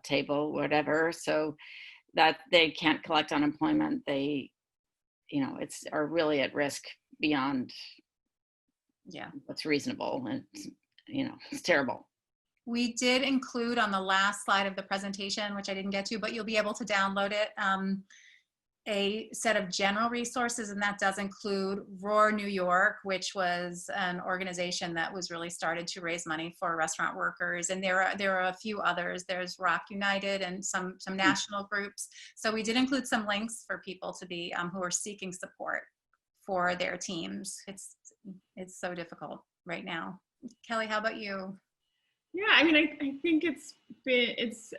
table, whatever. So that they can't collect unemployment, they, are really at risk beyond what's reasonable, and it's terrible. We did include on the last slide of the presentation, which I didn't get to, but you'll be able to download it, a set of general resources, and that does include Roar New York, which was an organization that was really started to raise money for restaurant workers, and there are a few others. There's Rock United and some national groups. So we did include some links for people to be who are seeking support for their teams. It's so difficult right now. Kelly, how about you? Yeah, I mean, I think it's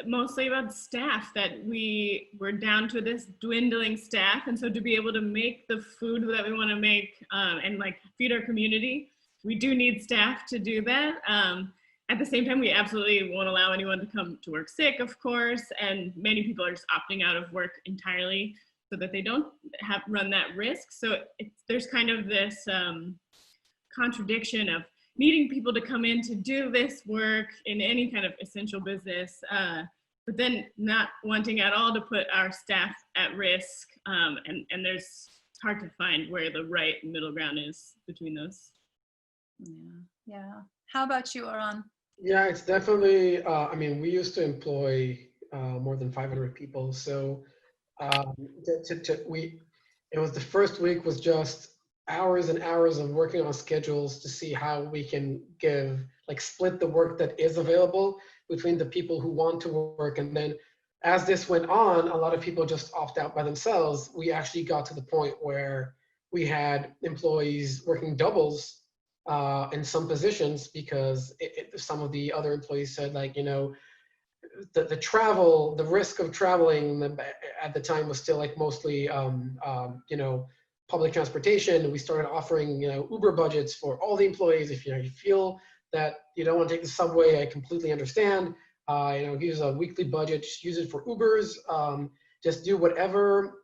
mostly about staff, that we're down to this dwindling staff, and so to be able to make the food that we want to make and like feed our community, we do need staff to do that. At the same time, we absolutely won't allow anyone to come to work sick, of course, and many people are just opting out of work entirely so that they don't run that risk. So there's kind of this contradiction of needing people to come in to do this work in any kind of essential business, but then not wanting at all to put our staff at risk. And it's hard to find where the right middle ground is between those. Yeah. How about you, Aron? Yeah, it's definitely, we used to employ more than 500 people. So it was the first week was just hours and hours of working on schedules to see how we can split the work that is available between the people who want to work. And then as this went on, a lot of people just opt out by themselves. We actually got to the point where we had employees working doubles in some positions because some of the other employees said, like, the travel, the risk of traveling at the time was still like mostly, public transportation. We started offering, Uber budgets for all the employees. If you feel that you don't want to take the subway, I completely understand. Here's a weekly budget. Just use it for Ubers. Just do whatever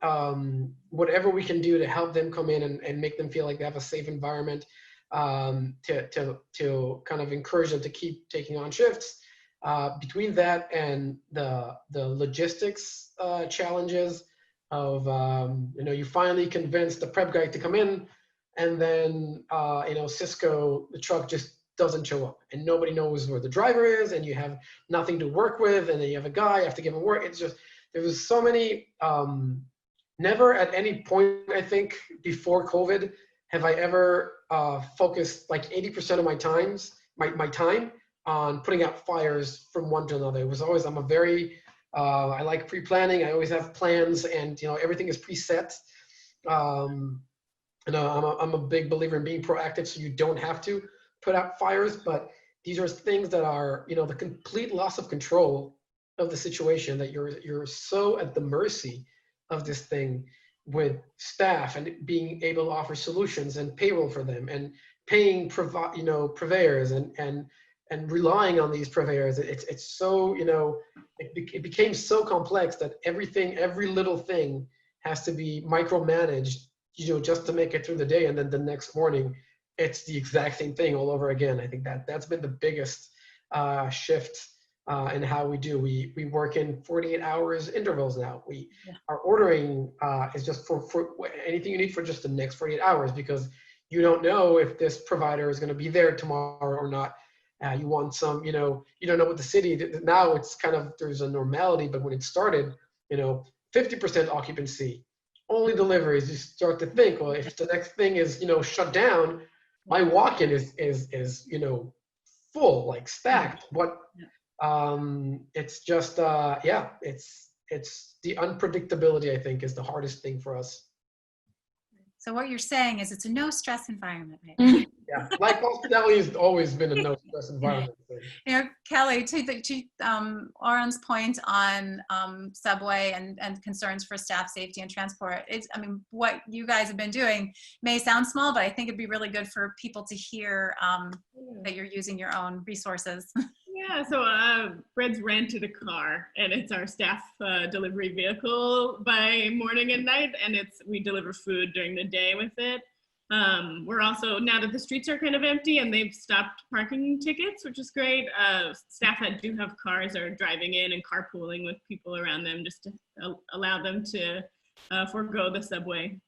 we can do to help them come in and make them feel like they have a safe environment. To kind of encourage them to keep taking on shifts. Between that and the logistics challenges of you finally convince the prep guy to come in, and then Cisco, the truck just doesn't show up, and nobody knows where the driver is, and you have nothing to work with, and then you have a guy, you have to give him work. It's just, there was so many. Never at any point, I think, before COVID have I ever focused like 80% of my time on putting out fires from one to another. It was always, I'm a very, I like pre-planning. I always have plans, and everything is preset. I'm a big believer in being proactive, so you don't have to put out fires. But these are things that are, the complete loss of control of the situation, that you're so at the mercy of this thing with staff, and being able to offer solutions and payroll for them, and paying purveyors and relying on these purveyors. It's so, it became so complex that every little thing has to be micromanaged, just to make it through the day. And then the next morning, it's the exact same thing all over again. I think that's been the biggest shift in how we do. We work in 48 hours intervals now. Our ordering is just for anything you need for just the next 48 hours, because you don't know if this provider is going to be there tomorrow or not. You want some, you don't know what the city, now it's kind of, there's a normality, but when it started, 50% occupancy, only deliveries, you start to think, well, if the next thing is, shut down, my walk-in is full, like stacked. It's just, it's the unpredictability, I think, is the hardest thing for us. So what you're saying is it's a no stress environment, right? Yeah, like hospitality has always been a no stress environment. Kelly, to Oren's point on subway and concerns for staff safety and transport, what you guys have been doing may sound small, but I think it'd be really good for people to hear that you're using your own resources. Yeah, so Fred's rented a car, and it's our staff delivery vehicle by morning and night, and we deliver food during the day with it. We're also, now that the streets are kind of empty and they've stopped parking tickets, which is great, staff that do have cars are driving in and carpooling with people around them, just to allow them to forego the subway.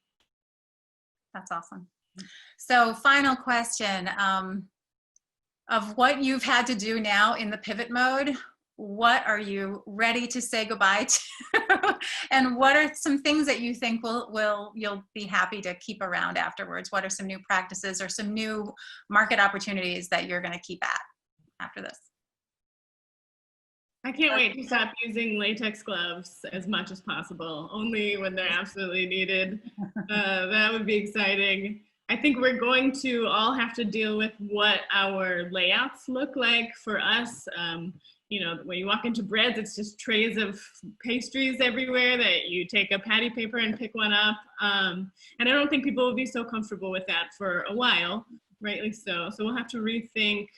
That's awesome. So final question. Of what you've had to do now in the pivot mode, what are you ready to say goodbye to? And what are some things that you think you'll be happy to keep around afterwards? What are some new practices or some new market opportunities that you're going to keep at after this? I can't wait to stop using latex gloves as much as possible, only when they're absolutely needed. That would be exciting. I think we're going to all have to deal with what our layouts look like for us. When you walk into Breads, it's just trays of pastries everywhere that you take a patty paper and pick one up. And I don't think people will be so comfortable with that for a while, rightly so. So we'll have to rethink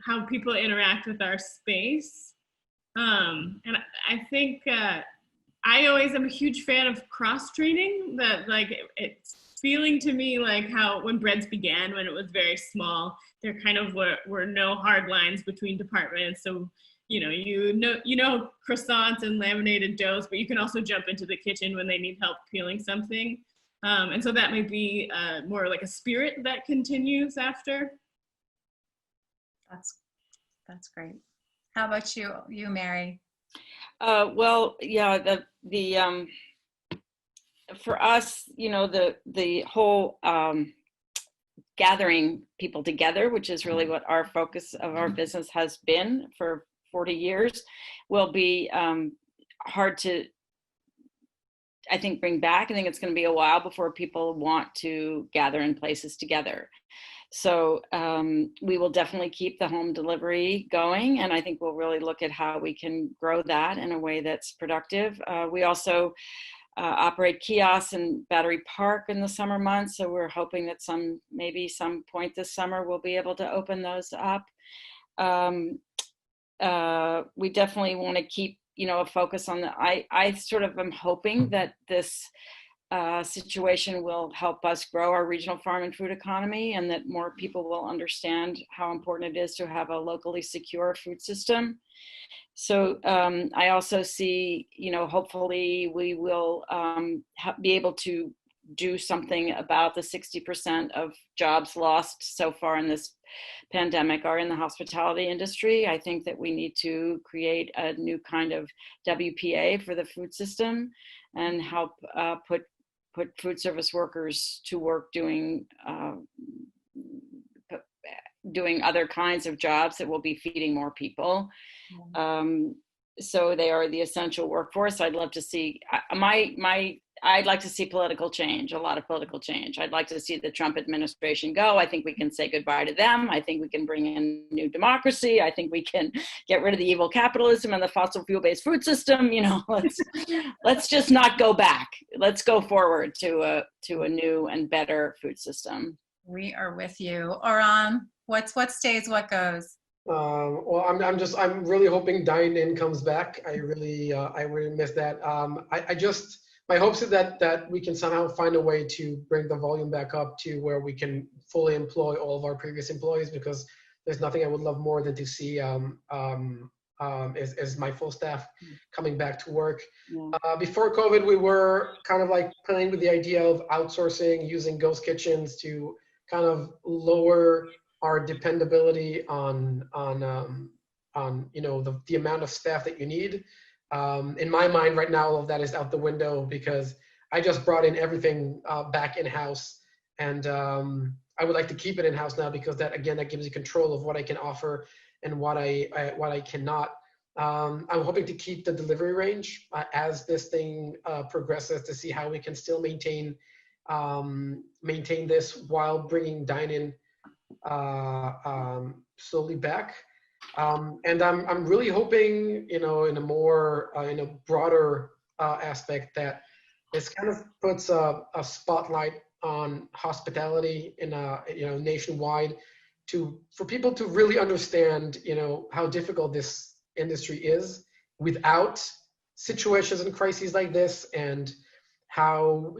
how people interact with our space. And I think I always am a huge fan of cross-training, that it's feeling to me like how when Breads began, when it was very small, there kind of were no hard lines between departments. So, you know croissants and laminated doughs, but you can also jump into the kitchen when they need help peeling something. And so that might be more like a spirit that continues after. That's great. How about you, Mary? Well, yeah, for us, the whole gathering people together, which is really what our focus of our business has been for 40 years, will be hard to, I think, bring back. I think it's going to be a while before people want to gather in places together. So we will definitely keep the home delivery going, and I think we'll really look at how we can grow that in a way that's productive. We also operate kiosks in Battery Park in the summer months, so we're hoping that maybe some point this summer we'll be able to open those up. We definitely want to keep a focus on I sort of am hoping that this situation will help us grow our regional farm and food economy, and that more people will understand how important it is to have a locally secure food system. So I also see, hopefully we will be able to do something about the 60% of jobs lost so far in this pandemic are in the hospitality industry. I think that we need to create a new kind of WPA for the food system and help put food service workers to work doing other kinds of jobs that will be feeding more people. So they are the essential workforce. I'd love to see I'd like to see political change, a lot of political change. I'd like to see the Trump administration go. I think we can say goodbye to them. I think we can bring in new democracy. I think we can get rid of the evil capitalism and the fossil fuel-based food system. Let's just not go back. Let's go forward to a new and better food system. We are with you. Oran, what stays, what goes? Well, I'm really hoping dine-in comes back. I really miss that. My hopes is that we can somehow find a way to bring the volume back up to where we can fully employ all of our previous employees, because there's nothing I would love more than to see is my full staff coming back to work. Before COVID, we were kind of like playing with the idea of outsourcing, using ghost kitchens to kind of lower our dependability on the amount of staff that you need. In my mind right now, all of that is out the window, because I just brought in everything back in-house, and I would like to keep it in-house now, because that gives you control of what I can offer and what I cannot. I'm hoping to keep the delivery range as this thing progresses, to see how we can still maintain this while bringing dine-in slowly back. And I'm really hoping, in a more, in a broader aspect, that this kind of puts a spotlight on hospitality nationwide, for people to really understand, how difficult this industry is without situations and crises like this, and how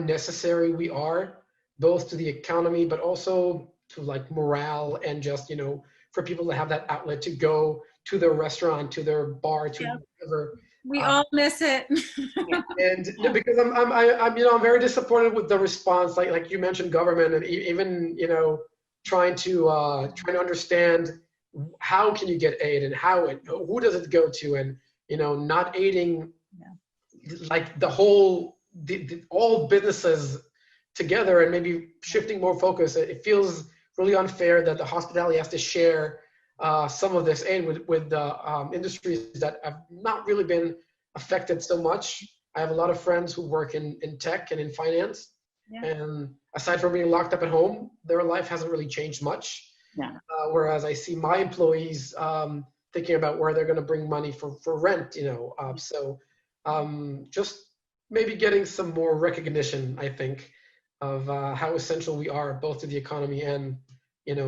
necessary we are, both to the economy, but also to like morale, and just, for people to have that outlet to go to their restaurant, to their bar, to whatever. We all miss it. And because I'm very disappointed with the response, like you mentioned, government, and even trying to understand how can you get aid, and who does it go to, and not aiding like the whole all businesses together, and maybe shifting more focus. It feels really unfair that the hospitality has to share some of this aid with industries that have not really been affected so much. I have a lot of friends who work in tech and in finance, and aside from being locked up at home, their life hasn't really changed much. Whereas I see my employees thinking about where they're going to bring money for rent, so just maybe getting some more recognition, I think, of how essential we are, both to the economy and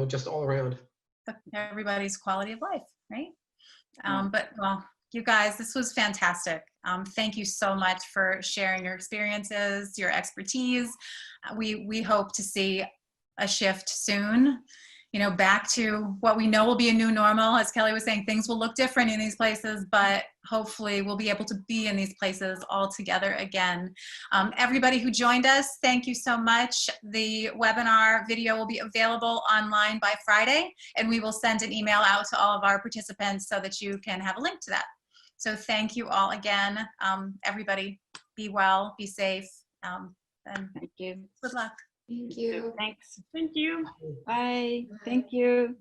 just all around. Everybody's quality of life, right? But well, you guys, this was fantastic. Thank you so much for sharing your experiences, your expertise. We hope to see a shift soon, back to what we know will be a new normal. As Kelly was saying, things will look different in these places, but hopefully we'll be able to be in these places all together again. Everybody who joined us, thank you so much. The webinar video will be available online by Friday, and we will send an email out to all of our participants so that you can have a link to that. So thank you all again. Everybody, be well, be safe, And Thank you. good luck. Thank you. Thanks. Thank you. Bye. Thank you.